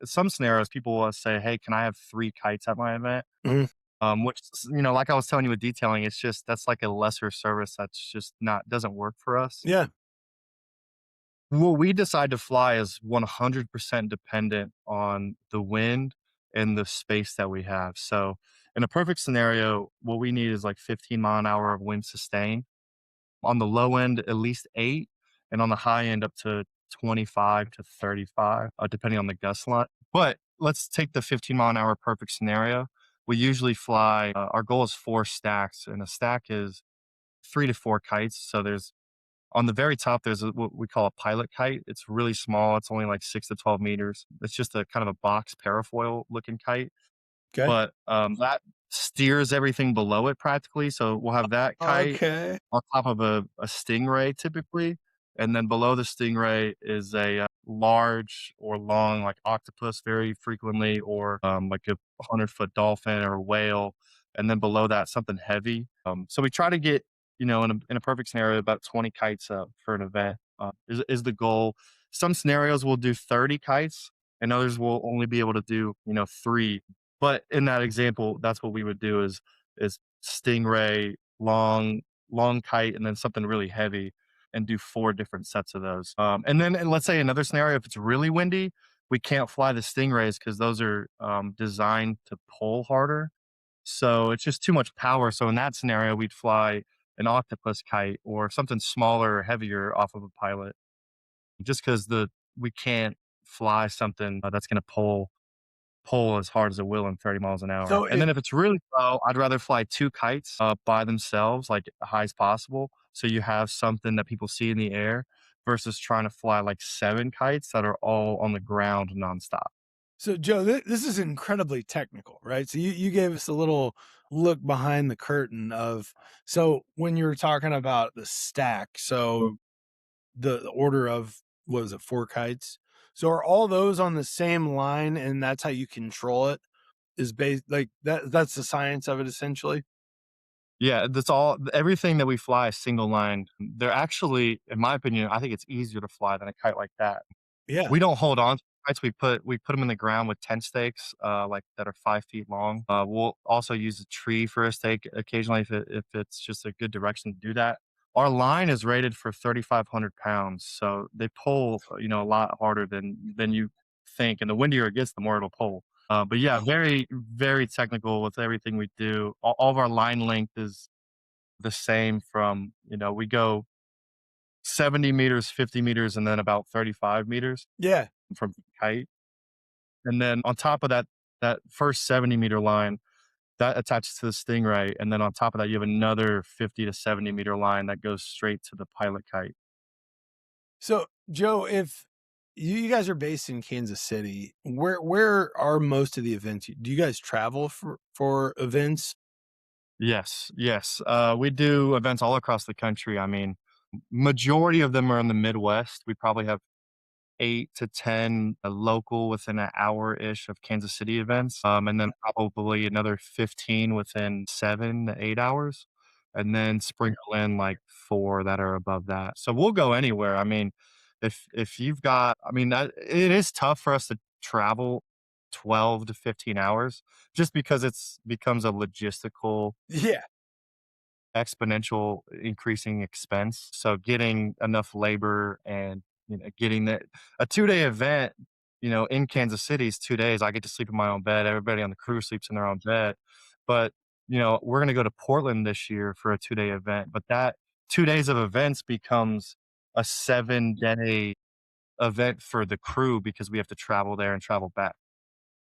some scenarios people will say, "Hey, can I have 3 kites at my event?" Mhm. Which, like I was telling you with detailing, it's just that's like a lesser service that's just not doesn't work for us. Yeah. What we decide to fly is 100% dependent on the wind and the space that we have. So In a perfect scenario, what we need is like 15 mile an hour of wind sustain. On the low end, at least 8, and on the high end, up to 25 to 35, depending on the gust line. But let's take the 15 mile an hour perfect scenario. We usually fly, our goal is 4 stacks, and a stack is 3 to 4 kites. So there's on the very top, there's what we call a pilot kite. It's really small. It's only like 6 to 12 meters. It's just a kind of a box parafoil looking kite, Okay. but that steers everything below it practically. So we'll have that kite Okay. on top of a stingray typically, and then below the stingray is a large or long like octopus very frequently, or like a 100-foot dolphin or whale, and then below that something heavy. So we try to get, in a perfect scenario, about 20 kites up for an event, is the goal. Some scenarios we'll do 30 kites, and others will only be able to do 3. But in that example, that's what we would do is stingray, long kite, and then something really heavy, and do 4 different sets of those. And let's say another scenario, if it's really windy, we can't fly the stingrays because those are designed to pull harder. So it's just too much power. So in that scenario, we'd fly an octopus kite or something smaller or heavier off of a pilot, just because the we can't fly something that's going to pull as hard as it will in 30 miles an hour. So And it then if it's really low, I'd rather fly 2 kites by themselves, like high as possible. So you have something that people see in the air versus trying to fly like 7 kites that are all on the ground nonstop. so Joe, this is incredibly technical, right? So you gave us a little look behind the curtain of, so when you were talking about the stack, so the order of, what was it, 4 kites? So are all those on the same line and that's how you control it? Is based like that's the science of it essentially? Yeah, that's all. Everything that we fly is single line. They're actually, in my opinion, I think it's easier to fly than a kite like that. Yeah. We don't hold on to kites. We put them in the ground with tent stakes, like that are 5 feet long. We'll also use a tree for a stake occasionally if it's just a good direction to do that. Our line is rated for 3,500 pounds, so they pull a lot harder than you think. And the windier it gets, the more it'll pull. But yeah, very very technical with everything we do. All of our line length is the same. From we go 70 meters, 50 meters, and then about 35 meters Yeah. from the kite. And then on top of that, that first 70-meter line, that attaches to the stingray, and then on top of that, you have another 50 to 70-meter line that goes straight to the pilot kite. So, Joe, if you guys are based in Kansas City, where are most of the events? Do you guys travel for events? Yes, yes. We do events all across the country. I mean, majority of them are in the Midwest. We probably have 8 to 10 local within an hour-ish of Kansas City events, and then probably another 15 within 7 to 8 hours, and then sprinkle in, like, 4 that are above that. So we'll go anywhere. I mean, if you've got I mean, that it is tough for us to travel 12 to 15 hours just because it's becomes a logistical Yeah. exponential increasing expense. So getting enough labor and getting that a 2-day event, in Kansas City is 2 days. I get to sleep in my own bed. Everybody on the crew sleeps in their own bed. But we're gonna go to Portland this year for a 2-day event. But that 2 days of events becomes a 7-day event for the crew because we have to travel there and travel back.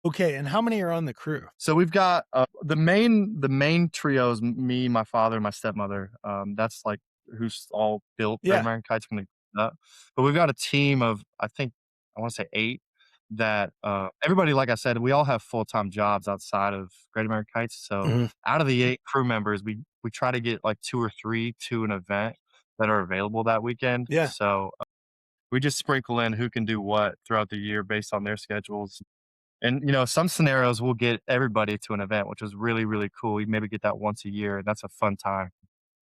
Okay, and how many are on the crew? So we've got the main trio is me, my father, my stepmother. That's like who's all built Great Yeah. American Kites from the ground up. But we've got a team of I think I want to say 8 that everybody, like I said, we all have full-time jobs outside of Great American Kites. So Mhm. out of the 8 crew members, we try to get like 2 or 3 to an event that are available that weekend. Yeah. So we just sprinkle in who can do what throughout the year based on their schedules. And, some scenarios we'll get everybody to an event, which is really, really cool. We maybe get that once a year, and that's a fun time.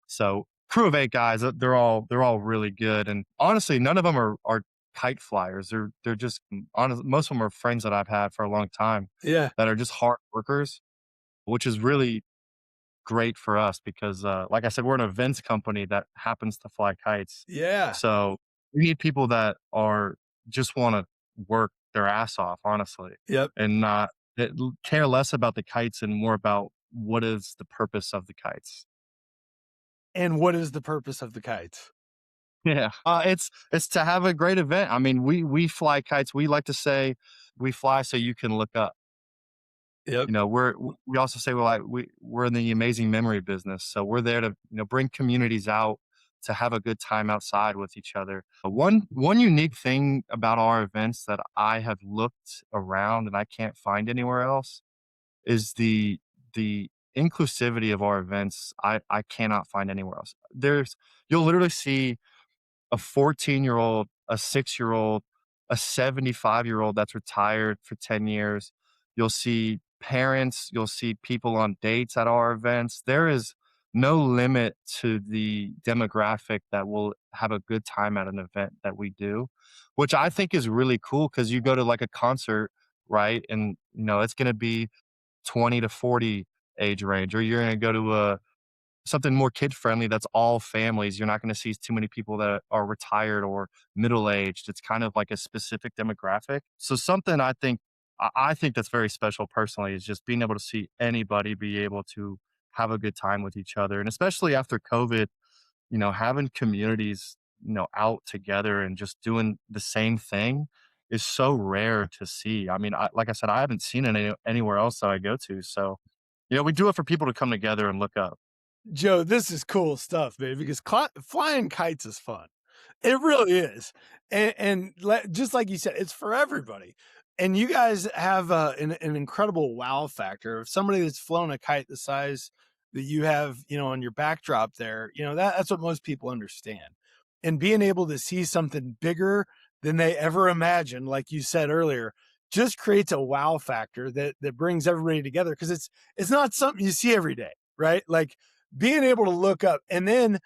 So, crew of 8 guys, they're all really good. And honestly, none of them are kite flyers. They're just honest, most of them are friends that I've had for a long time Yeah. that are just hard workers, which is really great for us because, like I said, we're an events company that happens to fly kites. Yeah. So we need people that are just want to work their ass off, honestly, Yep. and not care less about the kites and more about what is the purpose of the kites. And what is the purpose of the kites? Yeah, it's to have a great event. I mean, we fly kites. We like to say we fly so you can look up. Yep. You know, we also say, well, we're in the amazing memory business, so we're there to, bring communities out to have a good time outside with each other. One unique thing about our events that I have looked around and I can't find anywhere else is the inclusivity of our events. I cannot find anywhere else. You'll literally see a 14-year-old, a 6-year-old, a 75-year-old that's retired for 10 years. You'll see parents, you'll see people on dates at our events. There is no limit to the demographic that will have a good time at an event that we do, which I think is really cool because you go to like a concert, right? And, it's going to be 20 to 40 age range, or you're going to go to something more kid friendly that's all families. You're not going to see too many people that are retired or middle aged. It's kind of like a specific demographic. So something I think that's very special personally is just being able to see anybody be able to have a good time with each other. And especially after COVID, having communities, out together and just doing the same thing is so rare to see. I mean, like I said, I haven't seen it anywhere else that I go to. So, we do it for people to come together and look up. Joe, this is cool stuff, man, because flying kites is fun. It really is. Just like you said, it's for everybody. And you guys have an incredible wow factor of somebody that's flown a kite the size that you have, on your backdrop there. That's what most people understand. And being able to see something bigger than they ever imagined, like you said earlier, just creates a wow factor that brings everybody together because it's not something you see every day, right? Like being able to look up and then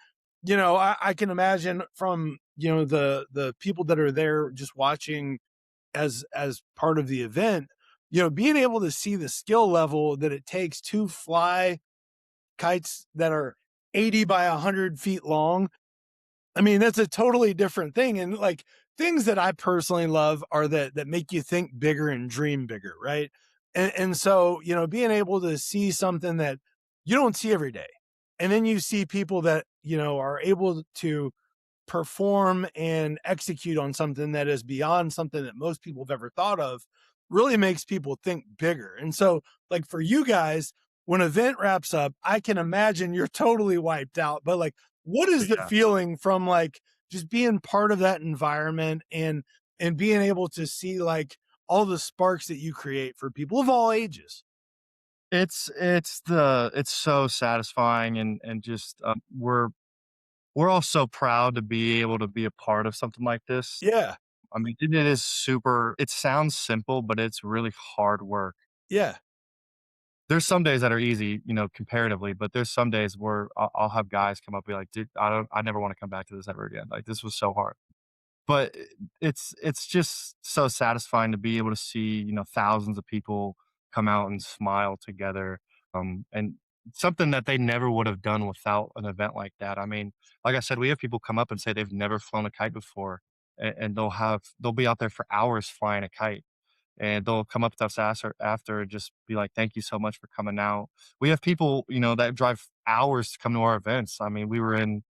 I can imagine from the people that are there just watching as part of the event, being able to see the skill level that it takes to fly kites that are 80 by 100 feet long. I mean, that's a totally different thing. And like things that I personally love are that make you think bigger and dream bigger, right? And so, being able to see something that you don't see every day. And then you see people that, are able to perform and execute on something that is beyond something that most people have ever thought of really makes people think bigger. And so, like for you guys, when an event wraps up, I can imagine you're totally wiped out. But like, what is the Yeah. feeling from like just being part of that environment and being able to see like all the sparks that you create for people of all ages? It's so satisfying and just, we're all so proud to be able to be a part of something like this. Yeah, I mean, it sounds simple, but it's really hard work. yeah. There's some days that are easy, comparatively, but there's some days where I'll have guys come up and be like, "Dude, I never wanna come back to this ever again. Like, this was so hard." But it's just so satisfying to be able to see, thousands of people come out and smile together, and something that they never would have done without an event like that. I mean, like I said, we have people come up and say they've never flown a kite before, and they'll be out there for hours flying a kite, and they'll come up to us after and just be like, "Thank you so much for coming out." We have people, that drive hours to come to our events. I mean, we were in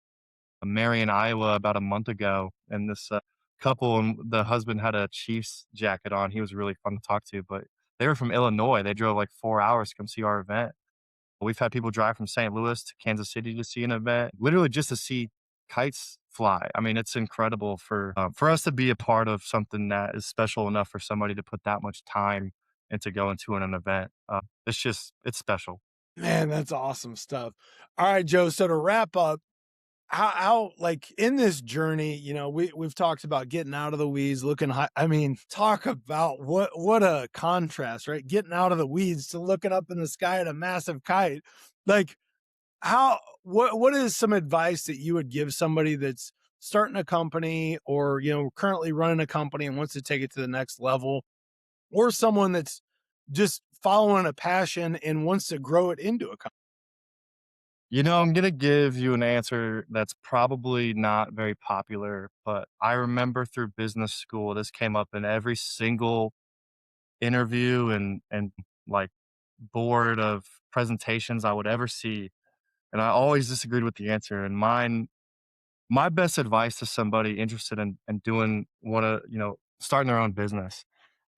Marion, Iowa about a month ago, and this couple and the husband had a Chiefs jacket on. He was really fun to talk to, but they were from Illinois. They drove like 4 hours to come see our event. We've had people drive from St. Louis to Kansas City to see an event, literally just to see kites fly. I mean, it's incredible for us to be a part of something that is special enough for somebody to put that much time into going to an event. It's special. Man, that's awesome stuff. All right, Joe. So to wrap up, how like in this journey, we've talked about getting out of the weeds, looking high. I mean, talk about what a contrast, right? Getting out of the weeds to looking up in the sky at a massive kite. Like what is some advice that you would give somebody that's starting a company or currently running a company and wants to take it to the next level, or someone that's just following a passion and wants to grow it into a company? I'm gonna give you an answer that's probably not very popular, but I remember through business school, this came up in every single interview and like board of presentations I would ever see, and I always disagreed with the answer. And my best advice to somebody interested in doing starting their own business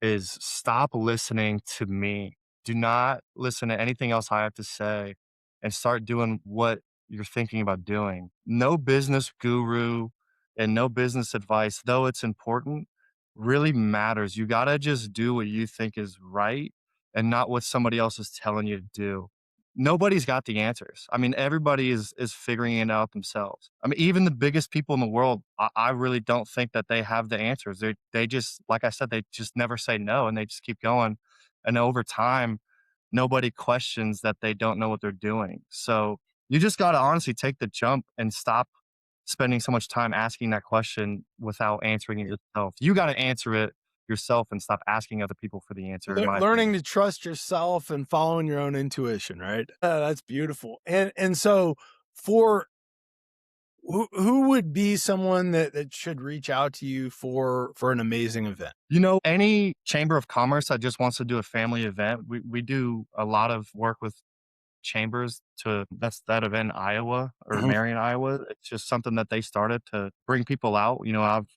is stop listening to me. Do not listen to anything else I have to say and start doing what you're thinking about doing. No business guru and no business advice, though it's important, really matters. You got to just do what you think is right and not what somebody else is telling you to do. Nobody's got the answers. I mean, everybody is figuring it out themselves. I mean, even the biggest people in the world, I really don't think that they have the answers. They just, like I said, they just never say no and they just keep going. And over time, nobody questions that they don't know what they're doing. So you just got to honestly take the jump and stop spending so much time asking that question without answering it yourself. You got to answer it yourself and stop asking other people for the answer, in my Learning opinion. to trust yourself and following your own intuition, right? That's beautiful. And so for who would be someone that should reach out to you for an amazing event? Any chamber of commerce that just wants to do a family event, we do a lot of work with chambers to that's that event in Iowa or Mhm. Marion, Iowa. It's just something that they started to bring people out.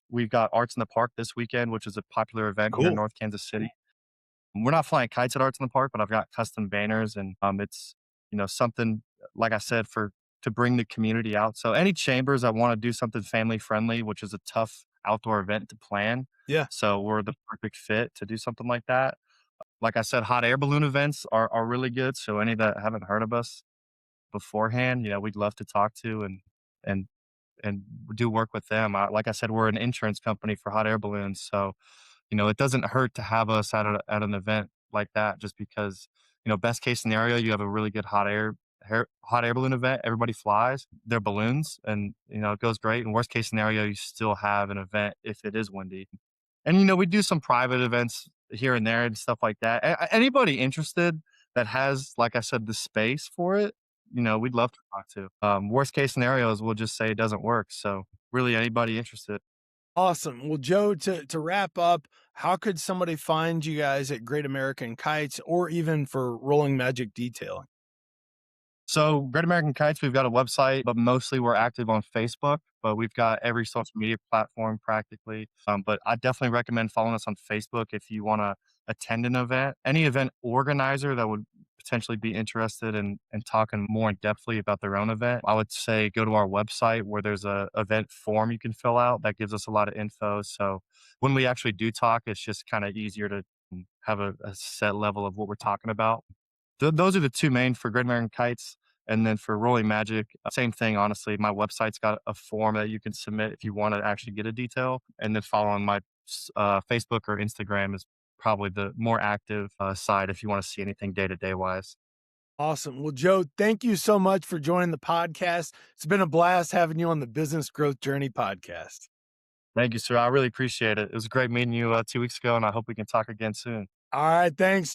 We've got Arts in the Park this weekend, which is a popular event here in Cool. North Kansas City. We're not flying kites at Arts in the Park, but I've got custom banners and it's something like I said for to bring the community out. So any chambers that want to do something family friendly, which is a tough outdoor event to plan. Yeah. So we're the perfect fit to do something like that. Like I said, hot air balloon events are really good. So any that haven't heard of us beforehand, we'd love to talk to and and do work with them. Like I said, we're an insurance company for hot air balloons, so it doesn't hurt to have us at an event like that. Just because best case scenario, you have a really good hot air balloon event. Everybody flies their balloons, and it goes great. And worst case scenario, you still have an event if it is windy. And we do some private events here and there and stuff like that. Anybody interested that has, like I said, the space for it, we'd love to talk to. Worst case scenarios, we'll just say it doesn't work. So really, anybody interested. Awesome. Well, Joe, to wrap up, how could somebody find you guys at Great American Kites or even for Rolling Magic Detailing? So, Great American Kites, we've got a website, but mostly we're active on Facebook. But we've got every social media platform practically. But I definitely recommend following us on Facebook if you want to attend an event. Any event organizer that would potentially be interested in talking more in depthly about their own event, I would say go to our website where there's a event form you can fill out that gives us a lot of info. So when we actually do talk, it's just kind of easier to have a set level of what we're talking about. Those are the 2 main for Great American Kites, and then for Rolling Magic, same thing, honestly. My website's got a form that you can submit if you wanna actually get a detail, and then following my Facebook or Instagram is probably the more active, side if you wanna see anything day-to-day wise. Awesome. Well, Joe, thank you so much for joining the podcast. It's been a blast having you on the Business Growth Journey podcast. Thank you, sir. I really appreciate it. It was great meeting you, 2 weeks ago, and I hope we can talk again soon. All right. Thanks.